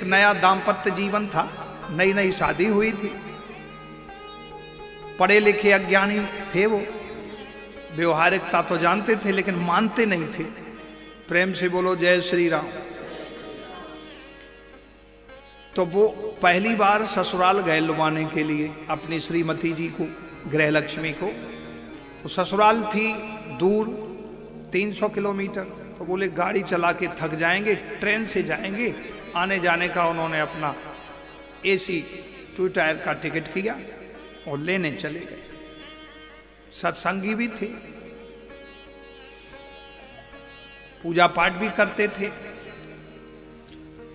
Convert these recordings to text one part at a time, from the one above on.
नया दाम्पत्य जीवन था, नई नई शादी हुई थी, पढ़े लिखे अज्ञानी थे वो, व्यवहारिकता तो जानते थे लेकिन मानते नहीं थे। प्रेम से बोलो जय श्री राम। तो वो पहली बार ससुराल गए लुभाने के लिए अपनी श्रीमती जी को, गृह लक्ष्मी को। तो ससुराल थी दूर 300 किलोमीटर। तो बोले गाड़ी चला के थक जाएंगे, ट्रेन से जाएंगे। आने जाने का उन्होंने अपना एसी 2 टायर का टिकट किया और लेने चले गए। सत्संगी भी थे, पूजा पाठ भी करते थे।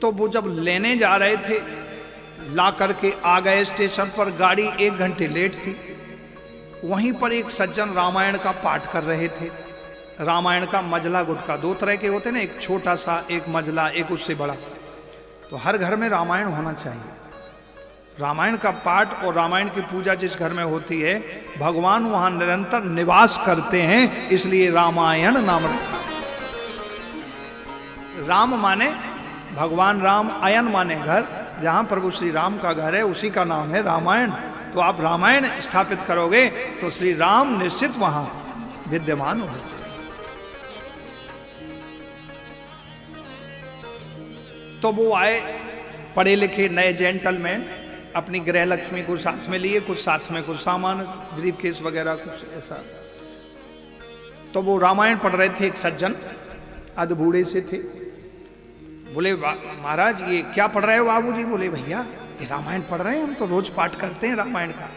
तो वो जब लेने जा रहे थे, ला करके आ गए स्टेशन पर, गाड़ी 1 घंटे लेट थी। वहीं पर एक सज्जन रामायण का पाठ कर रहे थे। रामायण का मजला गुटका, 2 तरह के होते ना, एक छोटा सा, एक मजला, एक उससे बड़ा। तो हर घर में रामायण होना चाहिए। रामायण का पाठ और रामायण की पूजा जिस घर में होती है, भगवान वहां निरंतर निवास करते हैं, इसलिए रामायण नाम रखा। राम माने भगवान राम, अयन माने घर। जहां प्रभु श्री राम का घर है उसी का नाम है रामायण। तो आप रामायण स्थापित करोगे तो श्री राम निश्चित वहां विद्यमान होंगे। तो वो आए पढ़े लिखे नए जेंटलमैन, अपनी गृह लक्ष्मी को साथ में लिए, कुछ साथ में कुछ सामान, ब्रीफकेस वगैरह कुछ ऐसा। तो वो रामायण पढ़ रहे थे। एक सज्जन अधबूढ़े से थे। बोले महाराज ये क्या पढ़ रहे हो बाबूजी? बोले भैया ये रामायण पढ़ रहे हैं, हम तो रोज पाठ करते हैं रामायण का,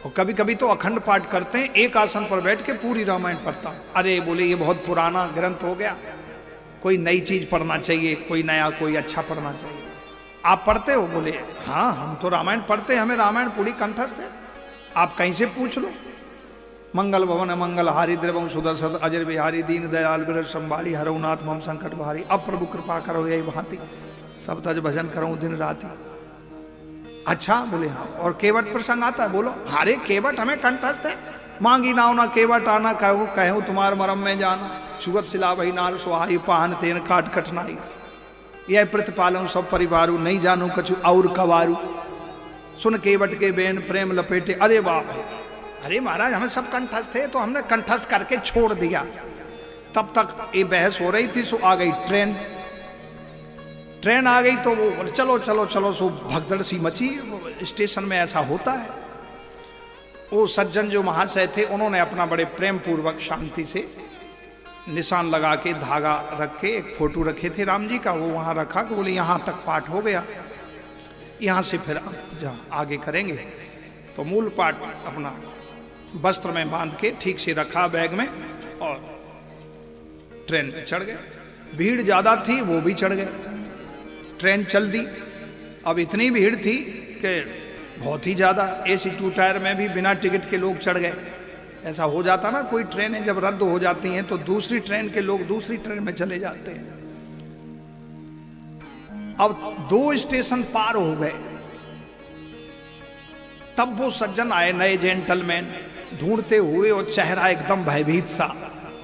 और कभी कभी तो अखंड पाठ करते हैं, एक आसन पर बैठ के पूरी रामायण पढ़ता हूं। अरे बोले ये बहुत पुराना ग्रंथ हो गया, कोई नई चीज पढ़ना चाहिए, कोई नया, कोई अच्छा पढ़ना चाहिए। आप पढ़ते हो? बोले हाँ हम तो रामायण पढ़ते हैं, हमें रामायण पूरी कंठस्थ है, आप कहीं से पूछ लो। मंगल भवन मंगल हारी द्रवम सुदर्शन अजर बिहारी दीन दयाल विरज संभारी हरउनाथ मम संकट भारी। अब प्रभु कृपा करो यही भांति, सब तज भजन करो दिन राति। अच्छा बोले हाँ। और केवट प्रसंग आता है? बोलो अरे केवट हमें कंठस्थ है। मांगी नाव ना केवट आना, कहूँ कहूँ तुम्हार मरम में जाना। सुगत सिला वही नार सुहाई, पाहन तेन काट कठनाई। यह प्रतिपालू सब परिवारू, नहीं जानू कछु और कवारू। सुन केवट के बेन प्रेम लपेटे। अरे वाह, अरे महाराज हमें सब कंठस्थ थे, तो हमने कंठस्थ करके छोड़ दिया। तब तक ये बहस हो रही थी, सो आ गई ट्रेन। ट्रेन आ गई तो वो चलो चलो चलो, सो भगदड़ सी मची। स्टेशन में ऐसा होता है। वो सज्जन जो महाशय थे, उन्होंने अपना बड़े प्रेम पूर्वक शांति से निशान लगा के, धागा रख के, एक फोटो रखे थे राम जी का, वो वहां रखा कि बोले यहां तक पाठ हो गया, यहां से फिर आगे करेंगे। तो मूल पाठ अपना वस्त्र में बांध के ठीक से रखा बैग में, और ट्रेन में चढ़ गए। भीड़ ज्यादा थी, वो भी चढ़ गए। ट्रेन चल दी। अब इतनी भीड़ थी कि बहुत ही ज्यादा, एसी 2 टायर में भी बिना टिकट के लोग चढ़ गए। ऐसा हो जाता ना, कोई ट्रेनें जब रद्द हो जाती हैं तो दूसरी ट्रेन के लोग दूसरी ट्रेन में चले जाते हैं। अब 2 स्टेशन पार हो गए, तब वो सज्जन आए, नए जेंटलमैन, ढूंढते हुए, और चेहरा एकदम भयभीत सा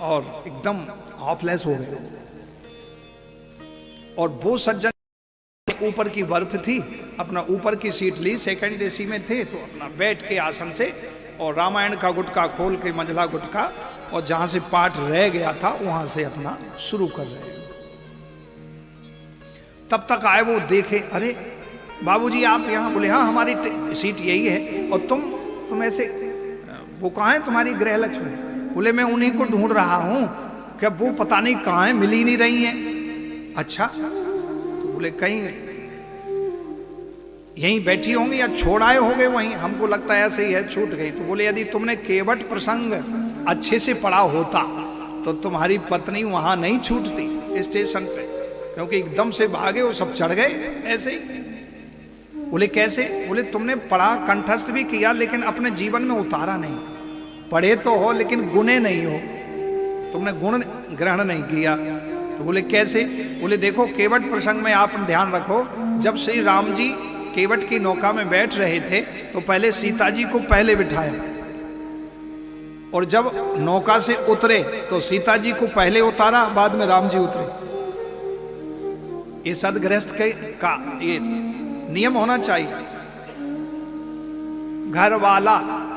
और एकदम हॉपलेस हो गए। और वो सज्जन ऊपर की बर्थ थी, अपना ऊपर की सीट ली, सेकंड एसी में थे, तो अपना बैठ के आसन से और रामायण का गुटका खोल के, मजला गुटका, और जहां से पाठ रह गया था वहां से अपना शुरू कर रहे। तब तक आए वो, देखे, अरे बाबूजी आप यहाँ? बोले हाँ हमारी सीट यही है। और तुम ऐसे, वो कहाँ है तुम्हारी गृह लक्ष्मी? बोले मैं उन्हीं को ढूंढ रहा हूं, क्या वो पता नहीं कहाँ है, मिल ही नहीं रही है। अच्छा, तो बोले कहीं यहीं बैठी होंगी या छोड़ आए होंगे वहीं, हमको लगता है ऐसे ही है, छूट गई। तो बोले यदि तुमने केवट प्रसंग अच्छे से पढ़ा होता तो तुम्हारी पत्नी वहां नहीं छूटती स्टेशन पे, क्योंकि एकदम से भागे, वो सब चढ़ गए ऐसे ही। बोले कैसे? बोले तुमने पढ़ा, कंठस्थ भी किया, लेकिन अपने जीवन में उतारा नहीं। पढ़े तो हो लेकिन गुणे नहीं हो, तुमने गुण ग्रहण नहीं किया। तो बोले कैसे? बोले देखो केवट प्रसंग में आप ध्यान रखो, जब श्री राम जी केवट की नौका में बैठ रहे थे तो पहले सीता जी को पहले बिठाया, और जब नौका से उतरे तो सीता जी को पहले उतारा, बाद में राम जी उतरे। ये सदगृहस्थ का ये नियम होना चाहिए। घर वाला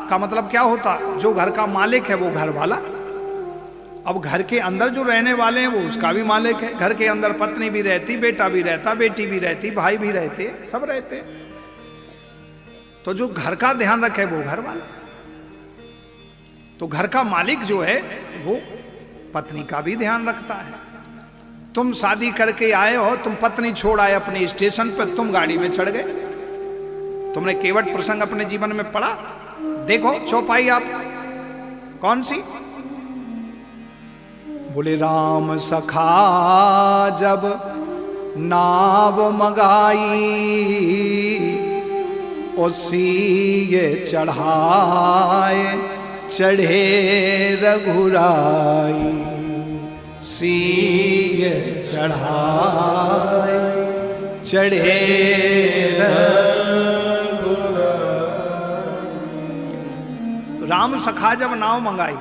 का मतलब क्या होता? जो घर का मालिक है वो घर वाला। अब घर के अंदर जो रहने वाले हैं वो उसका भी मालिक है। घर के अंदर पत्नी भी रहती, बेटा भी रहता, बेटी भी रहती, भाई भी रहते, सब रहते। तो जो घर का ध्यान रखे वो घर वाला। तो घर का मालिक जो है वो पत्नी का भी ध्यान रखता है। तुम शादी करके आए हो, तुम पत्नी छोड़ आए अपने स्टेशन पर, तुम गाड़ी में चढ़ गए। तुमने केवट प्रसंग अपने जीवन में पढ़ा? देखो चौपाई आप कौन सी? बोले राम सखा जब नाव मगाई, उसी ये चढ़ाए चढ़े रघुराई, सीय चढ़ाए चढ़े रघुराई। राम सखा जब नाव मंगाई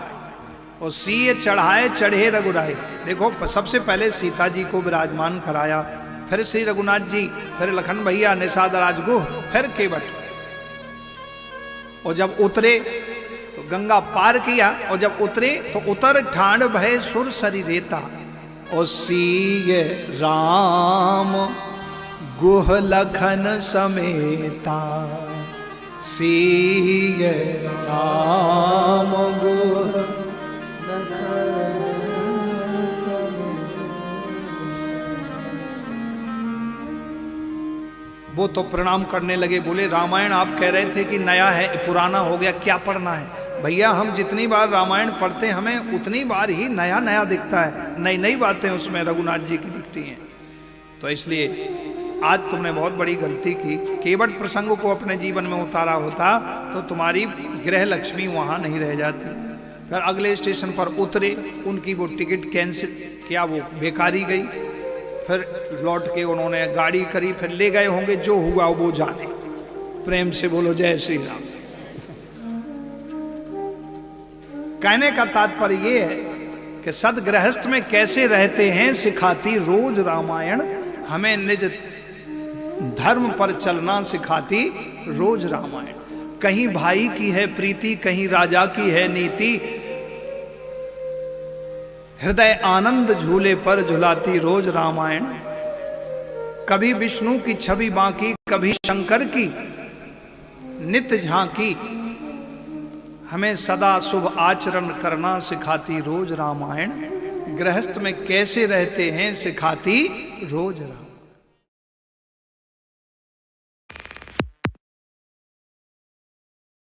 और सीय चढ़ाए चढ़े रघुराई। देखो सबसे पहले सीता जी को विराजमान कराया, फिर श्री रघुनाथ जी, फिर लखन भैया, निषाद राजगुह, फिर केवट। और जब उतरे तो गंगा पार किया, और जब उतरे तो उतर ठांड भय सुर सरी रेता, और सीय राम गुह लखन समेता, सीय राम गुह वो तो प्रणाम करने लगे। बोले रामायण आप कह रहे थे कि नया है, पुराना हो गया, क्या पढ़ना है? भैया हम जितनी बार रामायण पढ़ते हैं हमें उतनी बार ही नया नया दिखता है, नई नई बातें उसमें रघुनाथ जी की दिखती हैं। तो इसलिए आज तुमने बहुत बड़ी गलती की। केवट प्रसंग को अपने जीवन में उतारा होता तो तुम्हारी गृह लक्ष्मी वहां नहीं रह जाती। फिर अगले स्टेशन पर उतरे, उनकी वो टिकट कैंसिल किया, वो बेकारी गई। फिर लौट के उन्होंने गाड़ी करी, फिर ले गए होंगे, जो हुआ वो जाने। प्रेम से बोलो जय श्री राम। कहने का तात्पर्य ये है कि सदगृहस्थ में कैसे रहते हैं सिखाती रोज रामायण, हमें निज धर्म पर चलना सिखाती रोज रामायण। कहीं भाई की है प्रीति, कहीं राजा की है नीति, हृदय आनंद झूले पर झुलाती रोज रामायण। कभी विष्णु की छवि बांकी, कभी शंकर की नित्य झांकी, हमें सदा शुभ आचरण करना सिखाती रोज रामायण। गृहस्थ में कैसे रहते हैं सिखाती रोज रामायण।